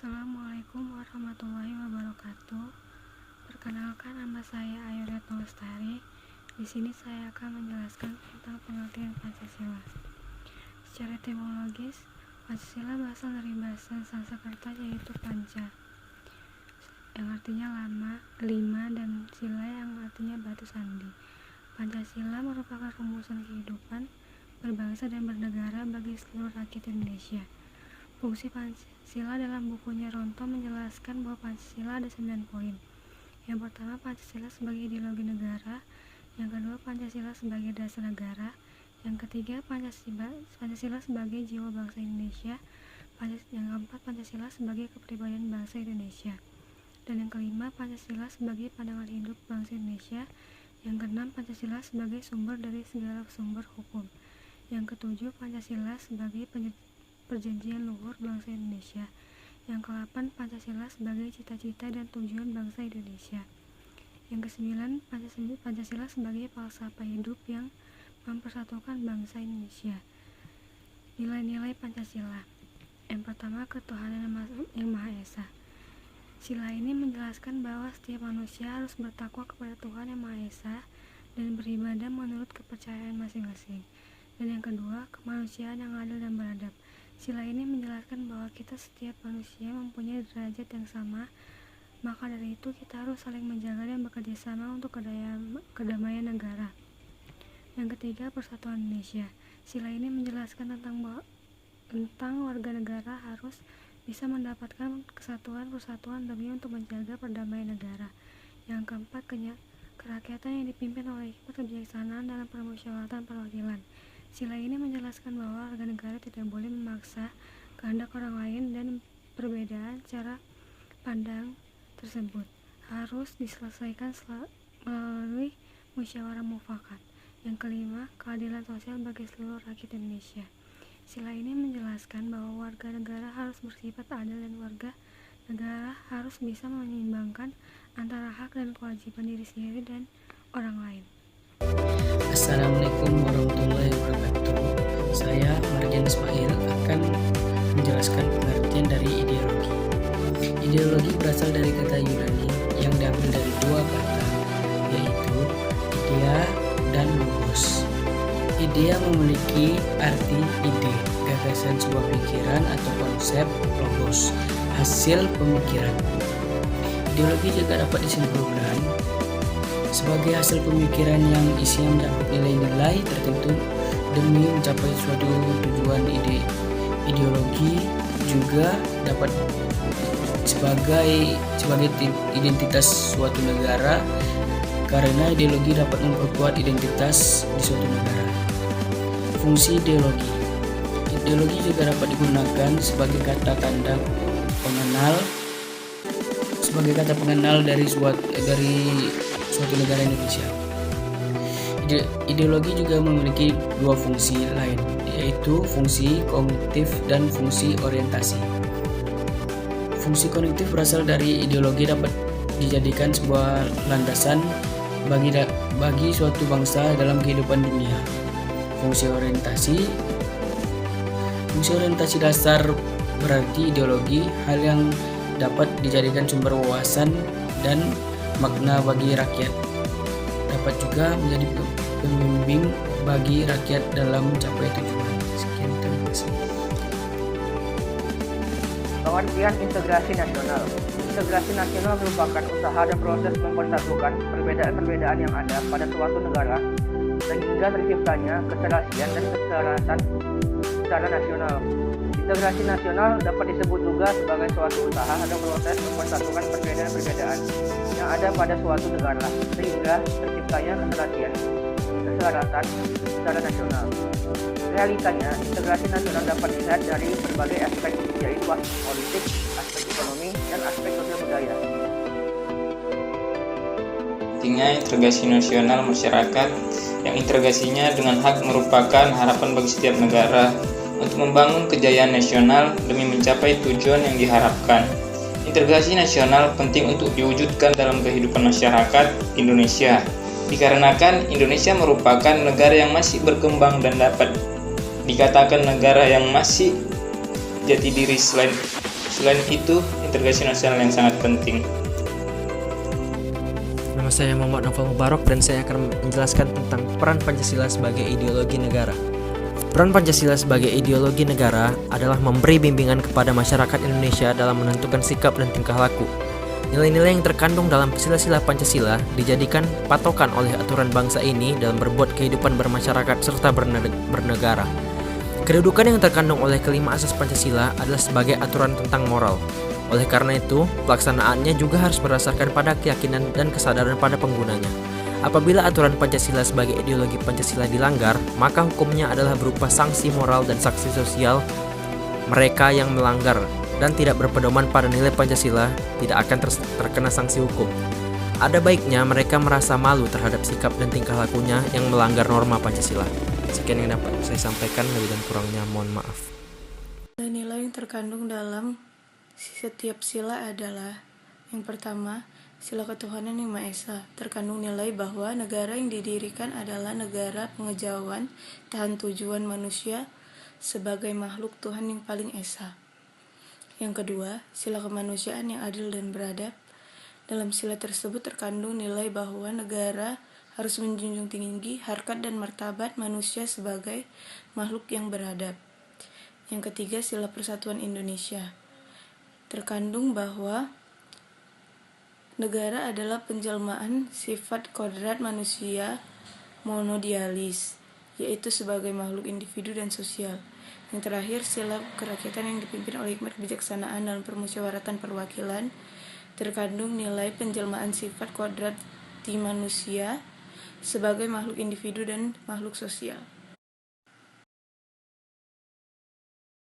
Assalamualaikum warahmatullahi wabarakatuh. Perkenalkan, nama saya Ayu Retno Lestari. Di sini saya akan menjelaskan tentang pengertian Pancasila. Secara etimologis, Pancasila berasal dari bahasa Sanskerta yaitu panca, yang artinya lima, dan sila yang artinya batu sandi. Pancasila merupakan rumusan kehidupan berbangsa dan bernegara bagi seluruh rakyat Indonesia. Fungsi Pancasila dalam bukunya Ronto menjelaskan bahwa Pancasila ada 9 poin. Yang pertama, Pancasila sebagai ideologi negara. Yang kedua, Pancasila sebagai dasar negara. Yang ketiga, Pancasila sebagai jiwa bangsa Indonesia. Yang keempat, Pancasila sebagai kepribadian bangsa Indonesia. Dan yang kelima, Pancasila sebagai pandangan hidup bangsa Indonesia. Yang keenam, Pancasila sebagai sumber dari segala sumber hukum. Yang ketujuh, Pancasila sebagai perjanjian luhur bangsa Indonesia. Yang ke-8, Pancasila sebagai cita-cita dan tujuan bangsa Indonesia. Yang ke-9, Pancasila sebagai falsafah hidup yang mempersatukan bangsa Indonesia. Nilai-nilai Pancasila. Yang pertama, ketuhanan yang Maha Esa. Sila ini menjelaskan bahwa setiap manusia harus bertakwa kepada Tuhan yang Maha Esa dan beribadah menurut kepercayaan masing-masing. Dan yang kedua, kemanusiaan yang adil dan beradab. Sila ini menjelaskan bahwa kita setiap manusia mempunyai derajat yang sama, maka dari itu kita harus saling menjaga dan bekerja sama untuk kedamaian negara. Yang ketiga, persatuan Indonesia. Sila ini menjelaskan tentang warga negara harus bisa mendapatkan persatuan demi untuk menjaga perdamaian negara. Yang keempat, kerakyatan yang dipimpin oleh hikmat kebijaksanaan dalam permusyawaratan perwakilan. Sila ini menjelaskan bahwa warga negara tidak boleh memaksa kehendak orang lain dan perbedaan cara pandang tersebut harus diselesaikan melalui musyawarah mufakat. Yang kelima, keadilan sosial bagi seluruh rakyat Indonesia. Sila ini menjelaskan bahwa warga negara harus bersifat adil dan warga negara harus bisa menyeimbangkan antara hak dan kewajiban diri sendiri dan orang lain. Assalamualaikum warahmatullahi wabarakatuh. Saya Marjan Ismail akan menjelaskan pengertian dari ideologi. Ideologi berasal dari kata Yunani yang diambil dari dua kata, yaitu idea dan logos. Idea memiliki arti ide, gagasan sebuah pikiran atau konsep. Logos, hasil pemikiran. Ideologi juga dapat disimpulkan sebagai hasil pemikiran yang isinya mencakup nilai-nilai tertentu demi mencapai suatu tujuan. Ideologi juga dapat sebagai identitas suatu negara, karena ideologi dapat memperkuat identitas di suatu negara. Fungsi ideologi. Ideologi juga dapat digunakan sebagai kata pengenal dari suatu negara Indonesia. Ideologi juga memiliki dua fungsi lain, yaitu fungsi kognitif dan fungsi orientasi. Fungsi kognitif berasal dari ideologi dapat dijadikan sebuah landasan bagi suatu bangsa dalam kehidupan dunia. Fungsi orientasi dasar berarti ideologi hal yang dapat dijadikan sumber wawasan dan makna bagi rakyat, dapat juga menjadi pembimbing bagi rakyat dalam mencapai tujuan. Sekian, terima kasih. Pengertian integrasi nasional. Integrasi nasional merupakan usaha dan proses mempersatukan perbedaan-perbedaan yang ada pada suatu negara sehingga terciptanya keserasian dan keselarasan secara nasional. Integrasi nasional dapat disebut juga sebagai suatu usaha atau proses mempersatukan perbedaan-perbedaan yang ada pada suatu negara sehingga terciptanya keselarasan secara nasional. Realitanya, integrasi nasional dapat dilihat dari berbagai aspek, yaitu aspek politik, aspek ekonomi, dan aspek sosial budaya. Pentingnya integrasi nasional masyarakat, yang integrasinya dengan hak merupakan harapan bagi setiap negara untuk membangun kejayaan nasional demi mencapai tujuan yang diharapkan. Integrasi nasional penting untuk diwujudkan dalam kehidupan masyarakat Indonesia, dikarenakan Indonesia merupakan negara yang masih berkembang dan dapat dikatakan negara yang masih jati diri selain Selain itu, integrasi nasional yang sangat penting. Nama saya Muhammad Novel Mubarok dan saya akan menjelaskan tentang peran Pancasila sebagai ideologi negara. Peran Pancasila sebagai ideologi negara adalah memberi bimbingan kepada masyarakat Indonesia dalam menentukan sikap dan tingkah laku. Nilai-nilai yang terkandung dalam sila-sila Pancasila dijadikan patokan oleh aturan bangsa ini dalam berbuat kehidupan bermasyarakat serta bernegara. Kedudukan yang terkandung oleh kelima asas Pancasila adalah sebagai aturan tentang moral. Oleh karena itu, pelaksanaannya juga harus berdasarkan pada keyakinan dan kesadaran pada penggunanya. Apabila aturan Pancasila sebagai ideologi Pancasila dilanggar, maka hukumnya adalah berupa sanksi moral dan sanksi sosial. Mereka yang melanggar dan tidak berpedoman pada nilai Pancasila tidak akan terkena sanksi hukum. Ada baiknya mereka merasa malu terhadap sikap dan tingkah lakunya yang melanggar norma Pancasila. Sekian yang dapat saya sampaikan, lebih dan kurangnya mohon maaf. Nilai yang terkandung dalam setiap sila adalah: yang pertama, sila ketuhanan yang Maha Esa. Terkandung nilai bahwa negara yang didirikan adalah negara pengejauhan tahan tujuan manusia sebagai makhluk Tuhan yang paling esa. Yang kedua, sila kemanusiaan yang adil dan beradab. Dalam sila tersebut terkandung nilai bahwa negara harus menjunjung tinggi harkat dan martabat manusia sebagai makhluk yang beradab. Yang ketiga, sila persatuan Indonesia. Terkandung bahwa negara adalah penjelmaan sifat kodrat manusia monodialis, yaitu sebagai makhluk individu dan sosial. Yang terakhir, sila kerakyatan yang dipimpin oleh hikmat kebijaksanaan dalam permusyawaratan perwakilan. Terkandung nilai penjelmaan sifat kodrati manusia sebagai makhluk individu dan makhluk sosial.